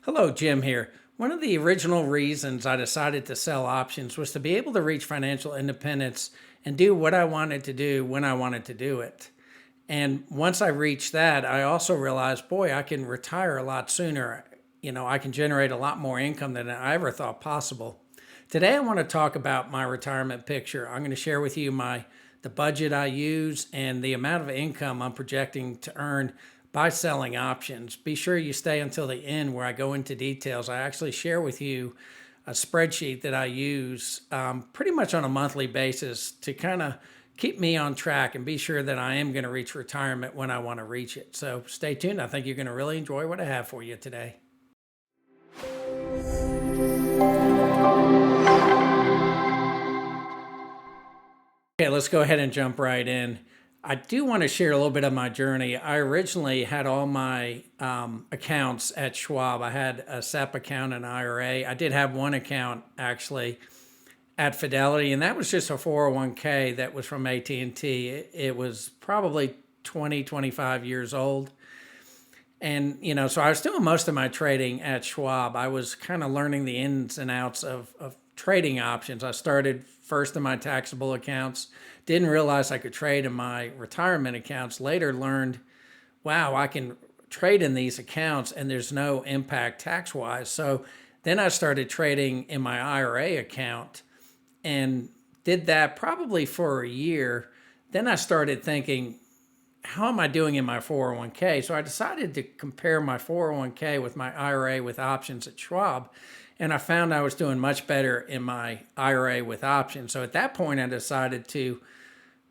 Hello, Jim here. One of the original reasons I decided to sell options was to be able to reach financial independence and do what I wanted to do when I wanted to do it. And once I reached that, I also realized, boy, I can retire a lot sooner. I can generate a lot more income than I ever thought possible. Today, I want to talk about my retirement picture. I'm going to share with you the budget I use and the amount of income I'm projecting to earn by selling options. Be sure you stay until the end where I go into details. I actually share with you a spreadsheet that I use pretty much on a monthly basis to kind of keep me on track and be sure that I am going to reach retirement when I want to reach it. So stay tuned. I think you're going to really enjoy what I have for you today. Okay, let's go ahead and jump right in. I do want to share a little bit of my journey. I originally had all my accounts at Schwab. I had a SEP account and IRA. I did have one account actually at Fidelity, and that was just a 401k that was from AT&T. It was probably 20, 25 years old. And, so I was doing most of my trading at Schwab. I was kind of learning the ins and outs of trading options. I started first in my taxable accounts, didn't realize I could trade in my retirement accounts. Later learned, wow, I can trade in these accounts and there's no impact tax wise. So then I started trading in my IRA account and did that probably for a year. Then I started thinking, how am I doing in my 401k? So I decided to compare my 401k with my IRA with options at Schwab. And I found I was doing much better in my IRA with options. So at that point, I decided to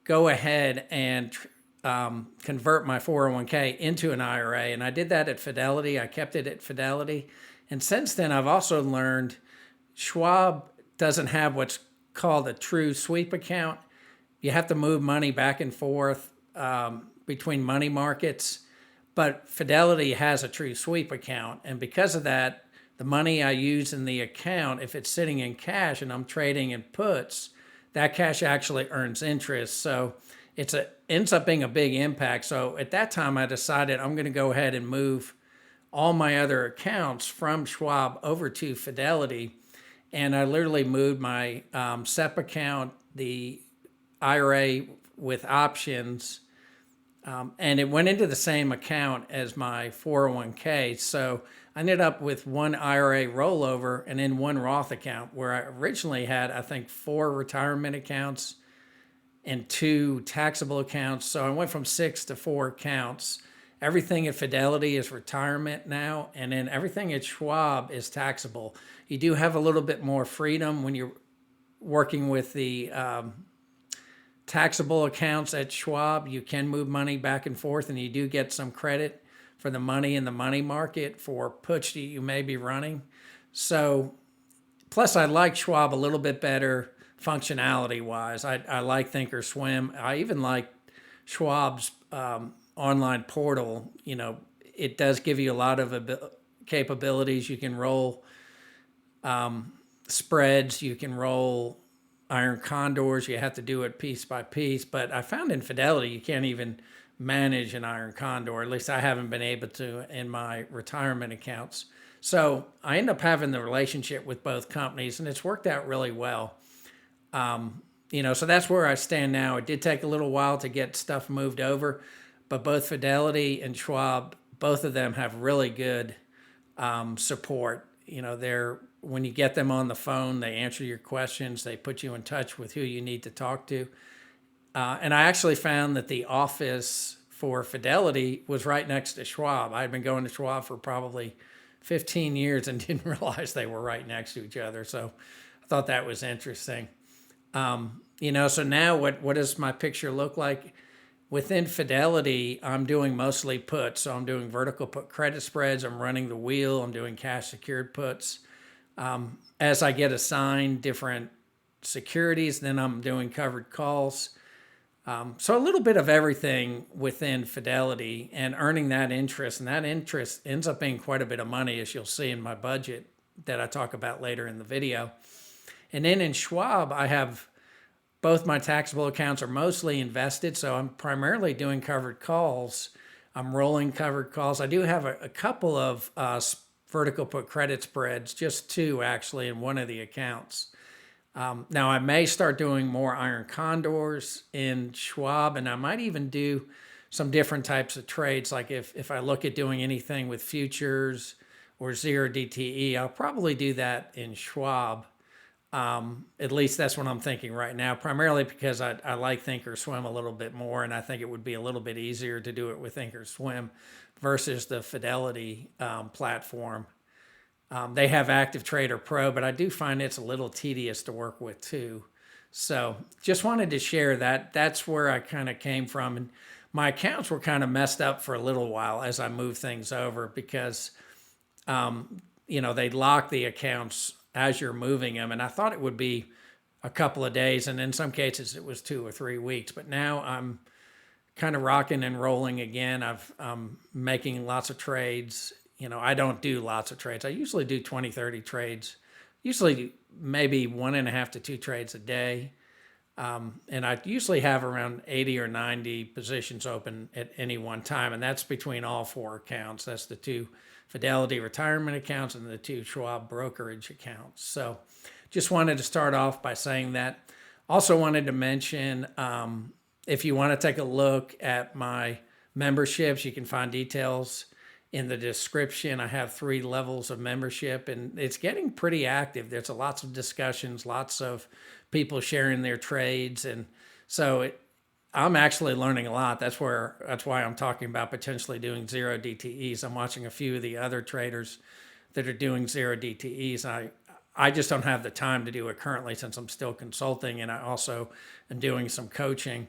go ahead and convert my 401k into an IRA. And I did that at Fidelity. I kept it at Fidelity. And since then, I've also learned Schwab doesn't have what's called a true sweep account. You have to move money back and forth between money markets, but Fidelity has a true sweep account. And because of that, the money I use in the account, if it's sitting in cash and I'm trading in puts, that cash actually earns interest. So ends up being a big impact. So at that time, I decided I'm going to go ahead and move all my other accounts from Schwab over to Fidelity. And I literally moved my SEP account, the IRA with options, and it went into the same account as my 401k. So I ended up with one IRA rollover and then one Roth account, where I originally had, I think, 4 retirement accounts and 2 taxable accounts. So I went from 6 to 4 accounts. Everything at Fidelity is retirement now, and then everything at Schwab is taxable. You do have a little bit more freedom when you're working with the taxable accounts at Schwab. You can move money back and forth, and you do get some credit for the money in the money market for puts you may be running. So, plus I like Schwab a little bit better functionality wise. I like Thinkorswim. I even like Schwab's online portal. It does give you a lot of capabilities. You can roll spreads, you can roll iron condors. You have to do it piece by piece. But I found in Fidelity, you can't even manage an iron condor. At least I haven't been able to in my retirement accounts. So I end up having the relationship with both companies, and it's worked out really well. So that's where I stand now. It did take a little while to get stuff moved over, but both Fidelity and Schwab, both of them have really good support. When you get them on the phone, they answer your questions. They put you in touch with who you need to talk to. And I actually found that the office for Fidelity was right next to Schwab. I had been going to Schwab for probably 15 years and didn't realize they were right next to each other. So I thought that was interesting. So now what does my picture look like? Within Fidelity, I'm doing mostly puts. So I'm doing vertical put credit spreads. I'm running the wheel. I'm doing cash secured puts. As I get assigned different securities, then I'm doing covered calls. So a little bit of everything within Fidelity and earning that interest. And that interest ends up being quite a bit of money, as you'll see in my budget that I talk about later in the video. And then in Schwab, I have both my taxable accounts are mostly invested. So I'm primarily doing covered calls. I'm rolling covered calls. I do have a couple of vertical put credit spreads, just two actually in one of the accounts. Now I may start doing more iron condors in Schwab, and I might even do some different types of trades. Like if I look at doing anything with futures or zero DTE, I'll probably do that in Schwab. At least that's what I'm thinking right now, primarily because I like Thinkorswim a little bit more, and I think it would be a little bit easier to do it with Thinkorswim versus the Fidelity platform. They have Active Trader Pro, but I do find it's a little tedious to work with too. So just wanted to share that. That's where I kind of came from. And my accounts were kind of messed up for a little while as I moved things over because, they lock the accounts as you're moving them. And I thought it would be a couple of days. And in some cases, it was 2 or 3 weeks. But now I'm kind of rocking and rolling again. I'm making lots of trades. I don't do lots of trades. I usually do 20, 30 trades, usually maybe 1.5 to 2 trades a day. And I usually have around 80 or 90 positions open at any one time. And that's between all 4 accounts. That's the 2 Fidelity retirement accounts and the 2 Schwab brokerage accounts. So just wanted to start off by saying that. Also wanted to mention, if you want to take a look at my memberships, you can find details in the description. I have 3 levels of membership, and it's getting pretty active. There's lots of discussions, lots of people sharing their trades, and so I'm actually learning a lot. That's why I'm talking about potentially doing zero DTEs. I'm watching a few of the other traders that are doing zero DTEs. I just don't have the time to do it currently since I'm still consulting, and I also am doing some coaching.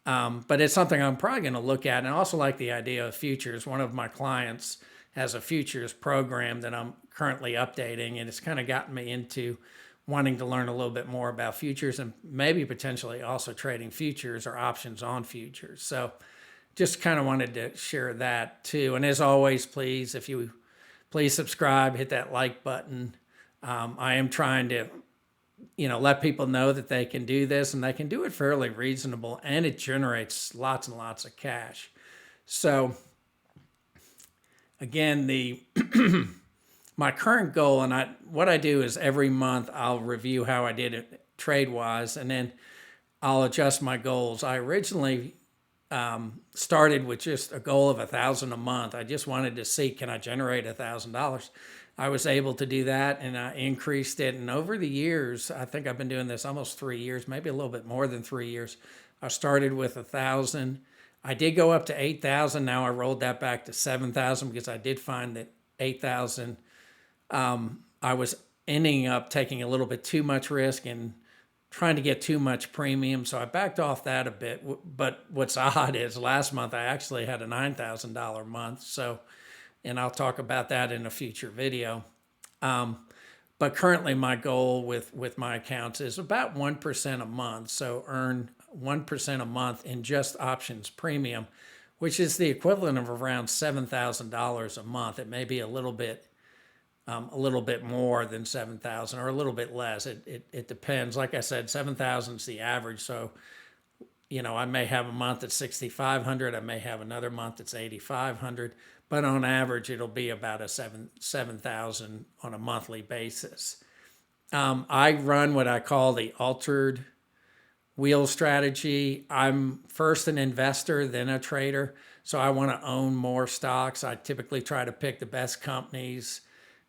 But it's something I'm probably going to look at. And I also like the idea of futures. One of my clients has a futures program that I'm currently updating, and it's kind of gotten me into wanting to learn a little bit more about futures and maybe potentially also trading futures or options on futures. So just kind of wanted to share that too. And as always, please subscribe, hit that like button. I am trying to let people know that they can do this, and they can do it fairly reasonable, and it generates lots and lots of cash. So again, my current goal, and what I do is every month I'll review how I did it trade-wise, and then I'll adjust my goals. I originally started with just a goal of $1,000 a month. I just wanted to see, can I generate $1,000? I was able to do that, and I increased it. And over the years, I think I've been doing this almost 3 years, maybe a little bit more than 3 years. I started with 1,000. I did go up to 8,000. Now I rolled that back to 7,000 because I did find that 8,000, I was ending up taking a little bit too much risk and trying to get too much premium. So I backed off that a bit. But what's odd is last month I actually had a $9,000 month. So, and I'll talk about that in a future video. But currently my goal with my accounts is about 1% a month. So earn 1% a month in just options premium, which is the equivalent of around $7,000 a month. It may be a little bit more than 7,000 or a little bit less. It depends. Like I said, 7,000 is the average. So, I may have a month that's 6,500. I may have another month that's 8,500. But on average, it'll be about a 7,000 on a monthly basis. I run what I call the altered wheel strategy. I'm first an investor, then a trader. So I want to own more stocks. I typically try to pick the best companies,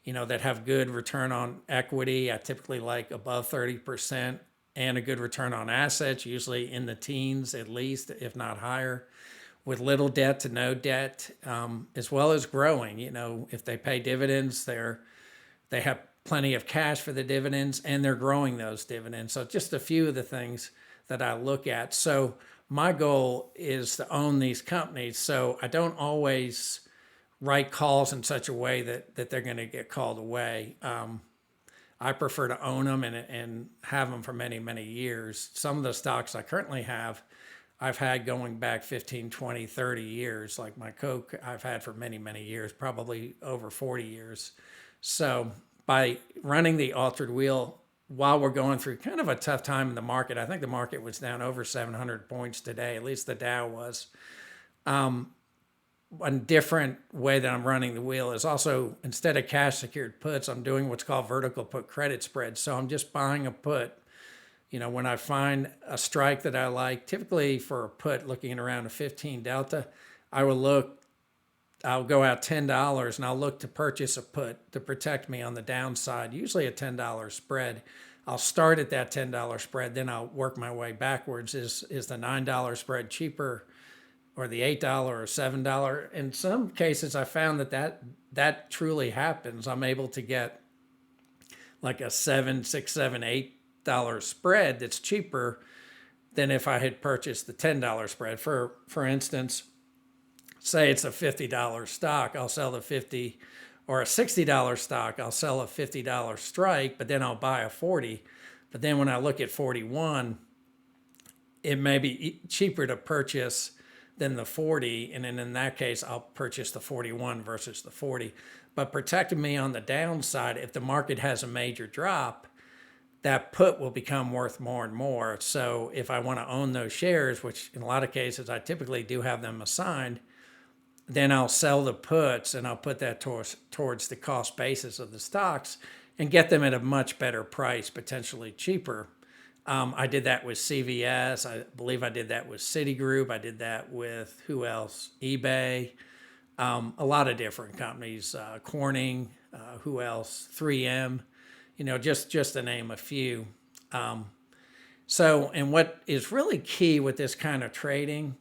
that have good return on equity. I typically like above 30% and a good return on assets, usually in the teens at least, if not higher, with little debt to no debt, as well as growing. If they pay dividends, they have plenty of cash for the dividends, and they're growing those dividends. So just a few of the things that I look at. So my goal is to own these companies. So I don't always write calls in such a way that they're going to get called away. I prefer to own them and have them for many, many years. Some of the stocks I currently have, I've had going back 15, 20, 30 years. Like my Coke, I've had for many, many years, probably over 40 years. So by running the altered wheel while we're going through kind of a tough time in the market, I think the market was down over 700 points today, at least the Dow was. one different way that I'm running the wheel is also, instead of cash secured puts, I'm doing what's called vertical put credit spreads. So I'm just buying a put. When I find a strike that I like, typically for a put looking at around a 15 delta, I'll go out $10 and I'll look to purchase a put to protect me on the downside, usually a $10 spread. I'll start at that $10 spread, then I'll work my way backwards. Is the $9 spread cheaper, or the $8 or $7? In some cases, I found that truly happens. I'm able to get like a $7, $6, $7, $8 spread that's cheaper than if I had purchased the $10 spread. For instance, say it's a $50 stock, I'll sell the 50, or a $60 stock, I'll sell a $50 strike, but then I'll buy a 40. But then when I look at 41, it may be cheaper to purchase than the 40. And then in that case, I'll purchase the 41 versus the 40. But protecting me on the downside, if the market has a major drop, that put will become worth more and more. So if I want to own those shares, which in a lot of cases I typically do have them assigned, then I'll sell the puts and I'll put that towards the cost basis of the stocks and get them at a much better price, potentially cheaper. I did that with CVS. I believe I did that with Citigroup. I did that with who else? eBay. A lot of different companies. Corning. Who else? 3M. Just to name a few. And what is really key with this kind of trading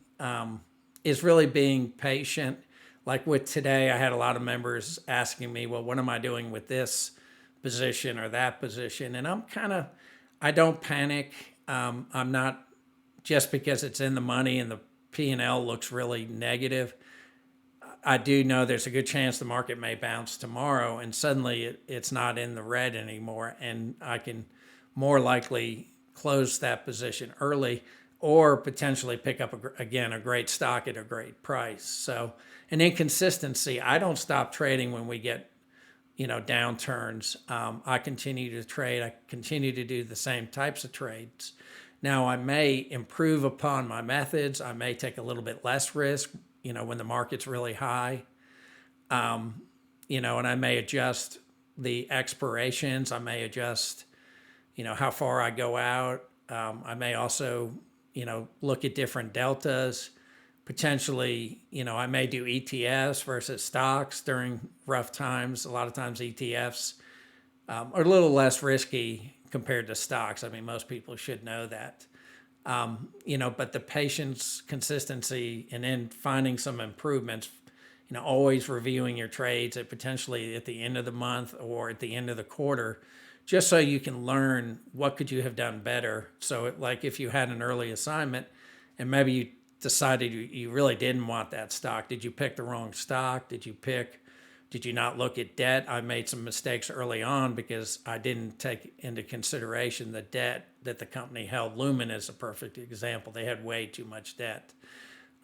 is really being patient. Like with today, I had a lot of members asking me, well, what am I doing with this position or that position? And I don't panic. I'm not, just because it's in the money and the P&L looks really negative. I do know there's a good chance the market may bounce tomorrow and suddenly it's not in the red anymore. And I can more likely close that position early, or potentially pick up, again, a great stock at a great price. So an inconsistency, I don't stop trading when we get, downturns. I continue to trade. I continue to do the same types of trades. Now, I may improve upon my methods. I may take a little bit less risk, when the market's really high. And I may adjust the expirations. I may adjust, how far I go out. I may also look at different deltas. Potentially, I may do ETFs versus stocks during rough times. A lot of times ETFs are a little less risky compared to stocks. I mean, most people should know that. But the patience, consistency, and then finding some improvements, always reviewing your trades at potentially at the end of the month or at the end of the quarter, just so you can learn what could you have done better. So like if you had an early assignment and maybe you decided you really didn't want that stock, did you pick the wrong stock? Did you not look at debt? I made some mistakes early on because I didn't take into consideration the debt that the company held. Lumen is a perfect example. They had way too much debt.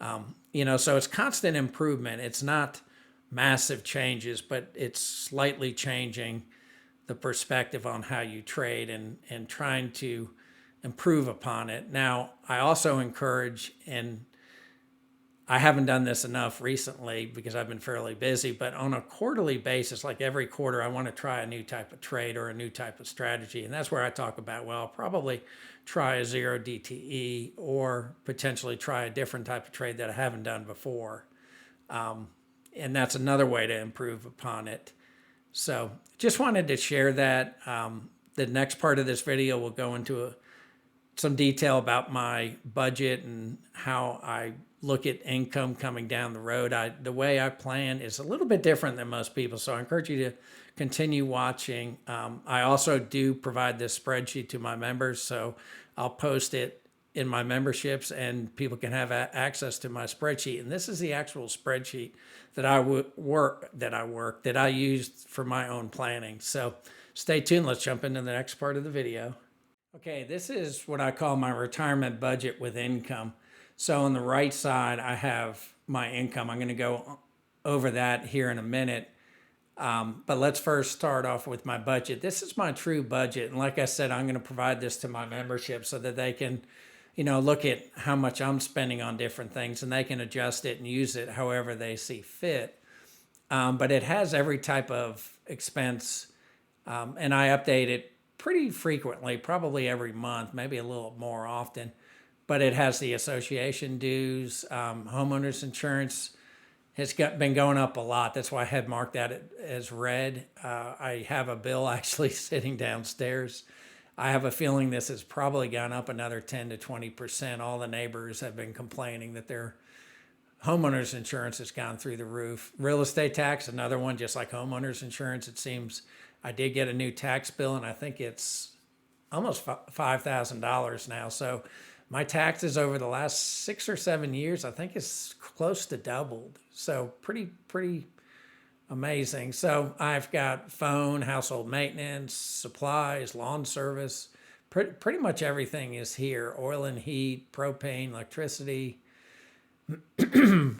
So it's constant improvement. It's not massive changes, but it's slightly changing the perspective on how you trade and trying to improve upon it. Now, I also encourage, and I haven't done this enough recently because I've been fairly busy, but on a quarterly basis, like every quarter, I want to try a new type of trade or a new type of strategy. And that's where I talk about, well, I'll probably try a zero DTE or potentially try a different type of trade that I haven't done before. And that's another way to improve upon it. So just wanted to share that. The next part of this video will go into some detail about my budget and how I look at income coming down the road. The way I plan is a little bit different than most people, so I encourage you to continue watching. I also do provide this spreadsheet to my members, so I'll post it in my memberships and people can have access to my spreadsheet. And this is the actual spreadsheet that I used for my own planning. So stay tuned. Let's jump into the next part of the video. Okay, this is what I call my retirement budget with income. So on the right side, I have my income. I'm going to go over that here in a minute. But let's first start off with my budget. This is my true budget. And like I said, I'm going to provide this to my membership so that they can look at how much I'm spending on different things, and they can adjust it and use it however they see fit. But it has every type of expense, and I update it pretty frequently, probably every month, maybe a little more often. But it has the association dues, homeowners insurance has been going up a lot. That's why I had marked that as red. I have a bill actually sitting downstairs. I have a feeling this has probably gone up another 10 to 20%. All the neighbors have been complaining that their homeowners insurance has gone through the roof. Real estate tax, another one, just like homeowners insurance. It seems I did get a new tax bill, and I think it's almost $5,000 now. So my taxes over the last 6 or 7 years, I think, is close to doubled. So pretty amazing. So I've got phone, household maintenance, supplies, lawn service. Pretty much everything is here. Oil and heat, propane, electricity.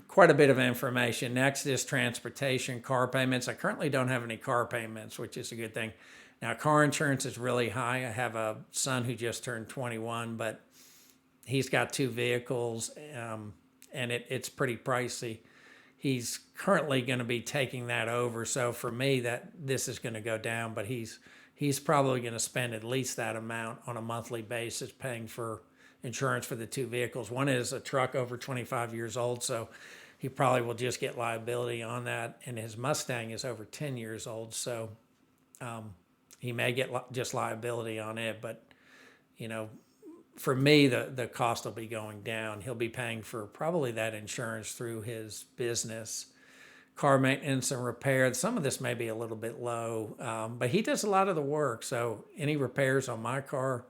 Quite a bit of information. Next is transportation, car payments. I currently don't have any car payments, which is a good thing. Now, car insurance is really high. I have a son who just turned 21, but he's got 2 vehicles, and it's pretty pricey. He's currently going to be taking that over. So for me, this is going to go down, but he's probably going to spend at least that amount on a monthly basis paying for insurance for the 2 vehicles. One is a truck over 25 years old, so he probably will just get liability on that. And his Mustang is over 10 years old, so he may get just liability on it. But, for me, the cost will be going down. He'll be paying for probably that insurance through his business. Car maintenance and repair, some of this may be a little bit low, but he does a lot of the work. So any repairs on my car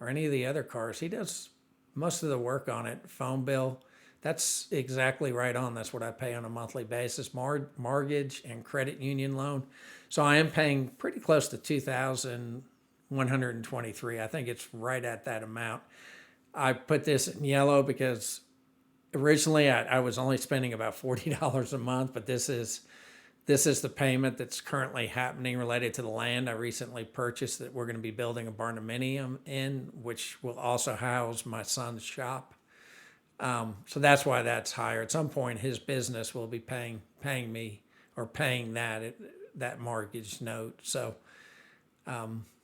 or any of the other cars, he does most of the work on it. Phone bill, that's exactly right on. That's what I pay on a monthly basis. Mortgage and credit union loan. So I am paying pretty close to $2,123. I think it's right at that amount. I put this in yellow because originally I was only spending about $40 a month, but this is the payment that's currently happening related to the land I recently purchased that we're going to be building a barndominium in, which will also house my son's shop. So that's why that's higher. At some point, his business will be paying me or paying that mortgage note. So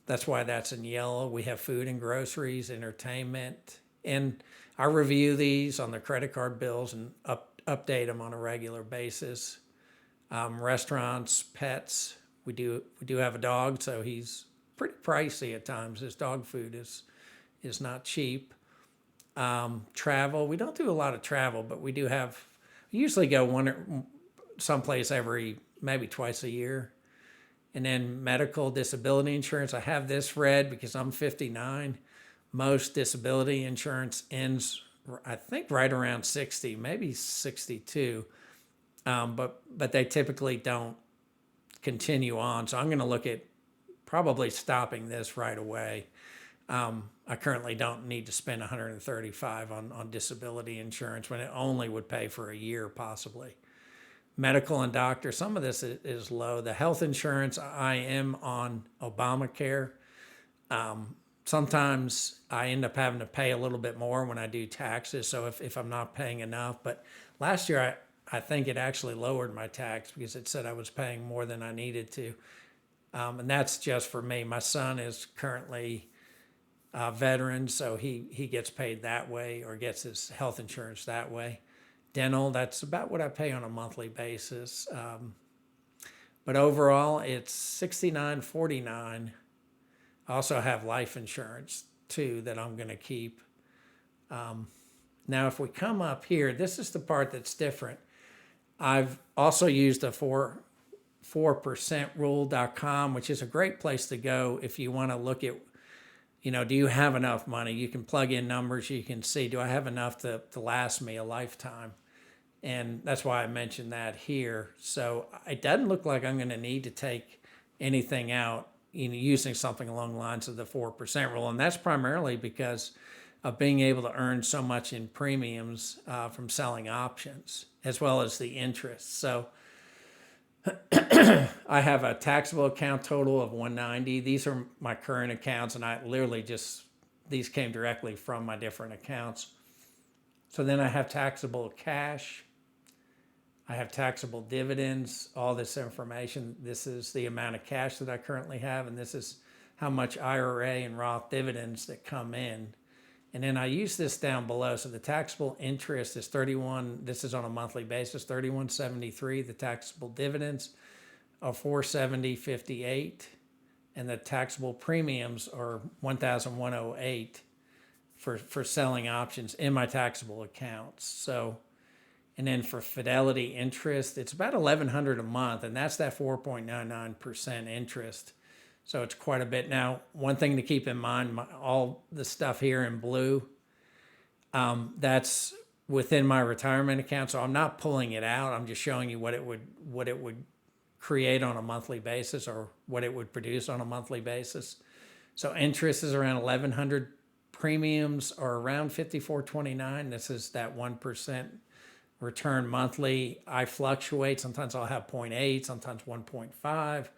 that's why that's in yellow. We have food and groceries, entertainment, and I review these on the credit card bills and update them on a regular basis. Restaurants, pets. We do have a dog, so he's pretty pricey at times. His dog food is not cheap. Travel. We don't do a lot of travel, but we usually go someplace every maybe twice a year. And then medical disability insurance. I have this red because I'm 59. Most disability insurance ends, I think, right around 60, maybe 62. But they typically don't continue on. So I'm going to look at probably stopping this right away. I currently don't need to spend $135 on disability insurance when it only would pay for a year possibly. Medical and doctor, some of this is low. The health insurance, I am on Obamacare. Sometimes I end up having to pay a little bit more when I do taxes, so if I'm not paying enough. But last year, I think it actually lowered my tax because it said I was paying more than I needed to. And that's just for me. My son is currently a veteran, so he gets paid that way or gets his health insurance that way. Dental, that's about what I pay on a monthly basis. But overall, it's $69.49. I also have life insurance, too, that I'm going to keep. Now, if we come up here, this is the part that's different. I've also used a 4%rule.com, which is a great place to go if you want to look at, do you have enough money? You can plug in numbers. You can see, do I have enough to last me a lifetime? And that's why I mentioned that here. So it doesn't look like I'm going to need to take anything out, using something along the lines of the 4% rule. And that's primarily because of being able to earn so much in premiums from selling options, as well as the interest. So I have a taxable account total of $190. These are my current accounts, and I literally just these came directly from my different accounts. So then I have taxable cash. I have taxable dividends, all this information. This is the amount of cash that I currently have, and this is how much IRA and Roth dividends that come in. And then I use this down below. So the taxable interest is 31, this is on a monthly basis, 3173. The taxable dividends are 470.58. And the taxable premiums are 1,108 for selling options in my taxable accounts. So, and then for Fidelity interest, it's about $1,100 a month, and that's that 4.99% interest. So it's quite a bit. Now, one thing to keep in mind, all the stuff here in blue, that's within my retirement account. So I'm not pulling it out. I'm just showing you what it would create on a monthly basis, or what it would produce on a monthly basis. So interest is around 1,100. Premiums are around 54.29. This is that 1% return monthly. I fluctuate. Sometimes I'll have 0.8, sometimes 1.5.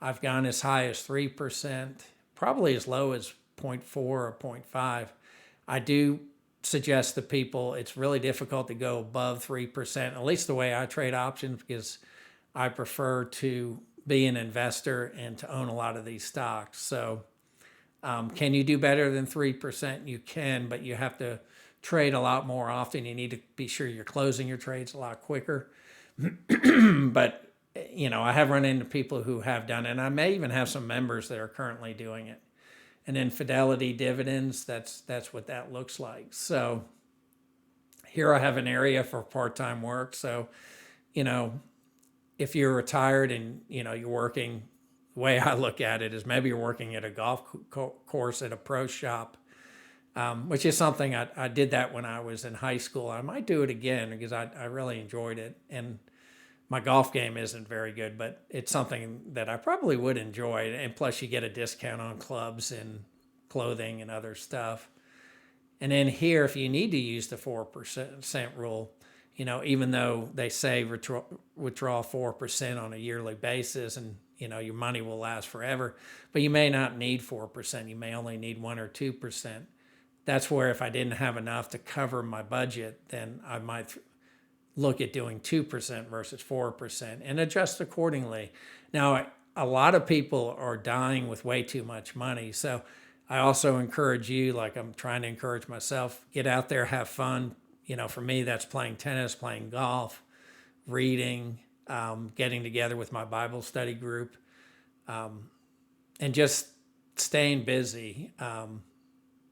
I've gone as high as 3%, probably as low as 0.4 or 0.5. I do suggest to people it's really difficult to go above 3%, at least the way I trade options, because I prefer to be an investor and to own a lot of these stocks. So can you do better than 3%? You can, but you have to trade a lot more often. You need to be sure you're closing your trades a lot quicker. But I have run into people who have done it, and I may even have some members that are currently doing it. And then Fidelity dividends, that's what that looks like. So here I have an area for part-time work. So, if you're retired and, you're working, the way I look at it is maybe you're working at a golf course at a pro shop, which is something I did that when I was in high school. I might do it again because I really enjoyed it. And my golf game isn't very good, but it's something that I probably would enjoy. And plus you get a discount on clubs and clothing and other stuff. And then here, if you need to use the 4% rule, even though they say withdraw 4% on a yearly basis, and your money will last forever, but you may not need 4%. You may only need 1 or 2%. That's where if I didn't have enough to cover my budget, then I might look at doing 2% versus 4% and adjust accordingly. Now, a lot of people are dying with way too much money. So I also encourage you, like I'm trying to encourage myself, get out there, have fun. For me, that's playing tennis, playing golf, reading, getting together with my Bible study group, and just staying busy.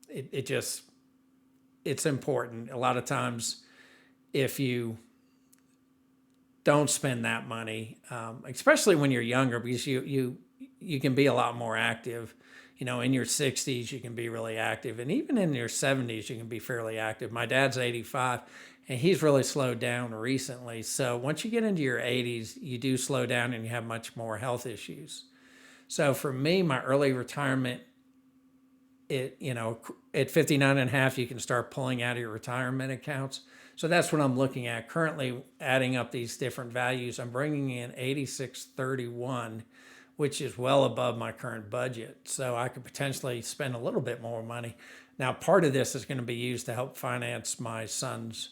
It's important. A lot of times, if you don't spend that money, especially when you're younger, because you can be a lot more active. In your 60s, you can be really active. And even in your 70s, you can be fairly active. My dad's 85, and he's really slowed down recently. So once you get into your 80s, you do slow down and you have much more health issues. So for me, my early retirement, at 59 and a half, you can start pulling out of your retirement accounts. So that's what I'm looking at. Currently, adding up these different values, I'm bringing in 8631, which is well above my current budget. So I could potentially spend a little bit more money. Now, part of this is going to be used to help finance my son's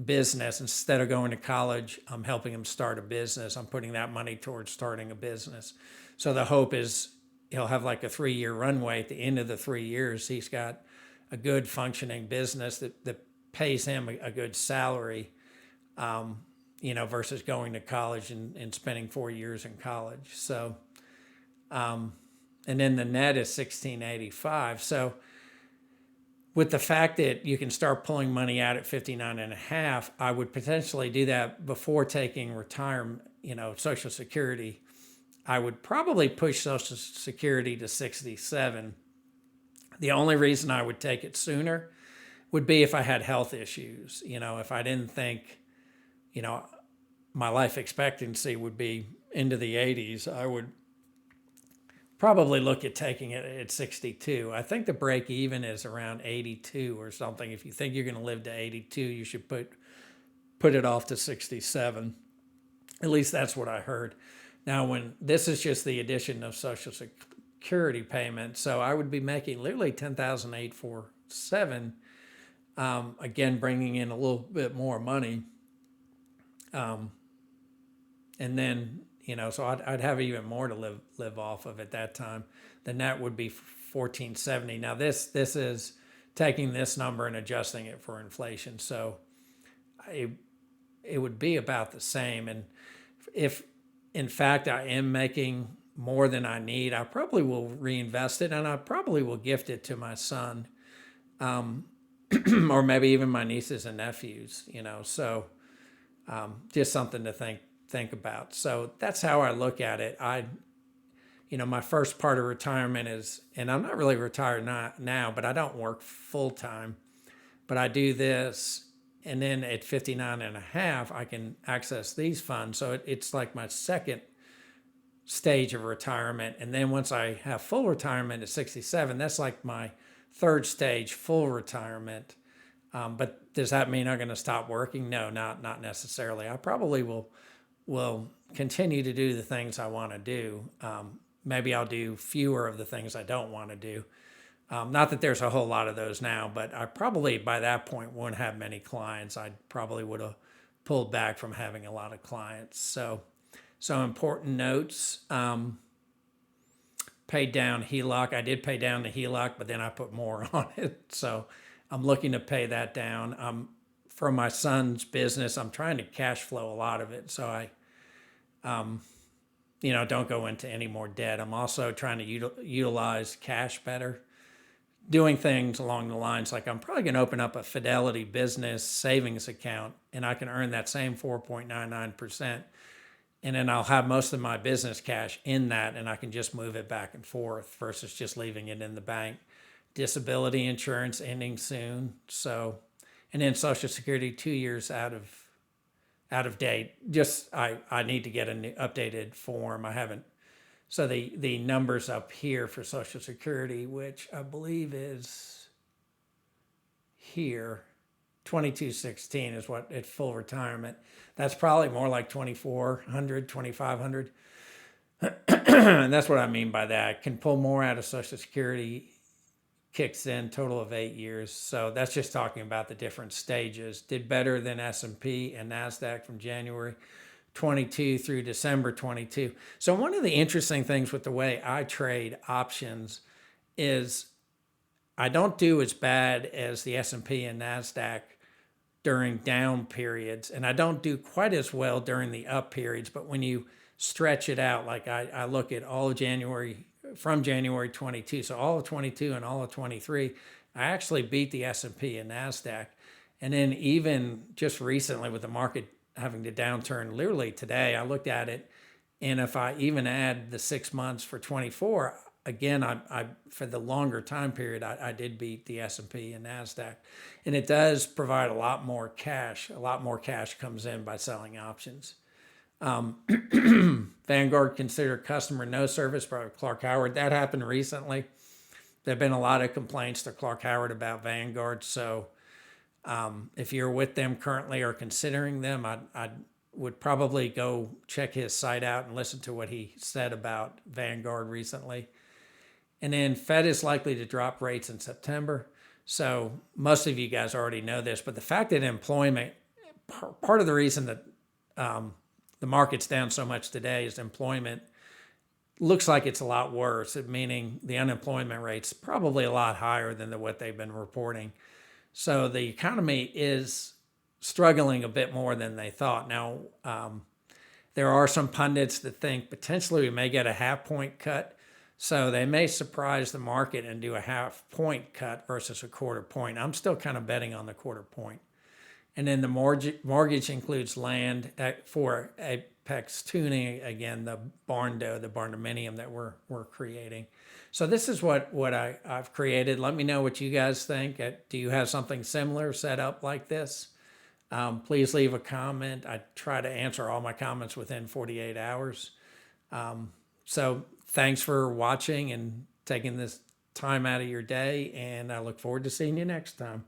business. Instead of going to college, I'm helping him start a business. I'm putting that money towards starting a business. So the hope is he'll have like a 3-year runway. At the end of the 3 years, he's got a good functioning business that pays him a good salary, versus going to college and spending 4 years in college. So, and then the net is 1685. So with the fact that you can start pulling money out at 59 and a half, I would potentially do that before taking retirement, Social Security. I would probably push Social Security to 67. The only reason I would take it sooner would be if I had health issues. If I didn't think, my life expectancy would be into the 80s, I would probably look at taking it at 62. I think the break even is around 82 or something. If you think you're going to live to 82, you should put it off to 67. At least that's what I heard. Now, when this is just the addition of Social Security payment. So I would be making literally 10,847. Again, bringing in a little bit more money. And then, so I'd have even more to live off of at that time. The net would be 1470. Now this is taking this number and adjusting it for inflation. So it would be about the same. And if in fact I am making more than I need, I probably will reinvest it, and I probably will gift it to my son, or maybe even my nieces and nephews. So just something to think about. So that's how I look at it. My first part of retirement is, and I'm not really retired now, but I don't work full time, but I do this. And then at 59 and a half, I can access these funds. So it's like my second stage of retirement. And then once I have full retirement at 67, that's like my third stage, full retirement. But does that mean I'm going to stop working? No, not necessarily. I probably will continue to do the things I want to do. Maybe I'll do fewer of the things I don't want to do. Not that there's a whole lot of those now, but I probably by that point won't have many clients. I probably would have pulled back from having a lot of clients. So important notes. Paid down HELOC. I did pay down the HELOC, but then I put more on it. So I'm looking to pay that down. For my son's business, I'm trying to cash flow a lot of it. So I don't go into any more debt. I'm also trying to utilize cash better, doing things along the lines like I'm probably going to open up a Fidelity business savings account, and I can earn that same 4.99%. And then I'll have most of my business cash in that, and I can just move it back and forth versus just leaving it in the bank. Disability insurance ending soon. So, and then Social Security 2 years out of date. Just I need to get a new updated form. I haven't. So the numbers up here for Social Security, which I believe is here, 2216 is what at full retirement. That's probably more like 2400, 2500. And that's what I mean by that. I can pull more out of Social Security, kicks in, total of 8 years. So that's just talking about the different stages. Did better than S&P and NASDAQ from January 22 through December 22. So one of the interesting things with the way I trade options is I don't do as bad as the S&P and NASDAQ during down periods, and I don't do quite as well during the up periods. But when you stretch it out, like I look at all of January, from January 22, so all of 22 and all of 23, I actually beat the S&P and NASDAQ. And then even just recently with the market having to downturn, literally today, I looked at it, and if I even add the 6 months for 24, again, I for the longer time period, I did beat the S&P and NASDAQ. And it does provide a lot more cash. A lot more cash comes in by selling options. Vanguard considered customer no service by Clark Howard. That happened recently. There have been a lot of complaints to Clark Howard about Vanguard. So if you're with them currently or considering them, I would probably go check his site out and listen to what he said about Vanguard recently. And then Fed is likely to drop rates in September. So most of you guys already know this, but the fact that employment, part of the reason that the market's down so much today is employment looks like it's a lot worse, meaning the unemployment rate's probably a lot higher than what they've been reporting. So the economy is struggling a bit more than they thought. Now, there are some pundits that think potentially we may get a half-point cut. So they may surprise the market and do a half-point cut versus a quarter point. I'm still kind of betting on the quarter point. And then the mortgage includes land for Apex tuning, again, the barndominium that we're creating. So this is what I've created. Let me know what you guys think. Do you have something similar set up like this? Please leave a comment. I try to answer all my comments within 48 hours. So thanks for watching and taking this time out of your day, and I look forward to seeing you next time.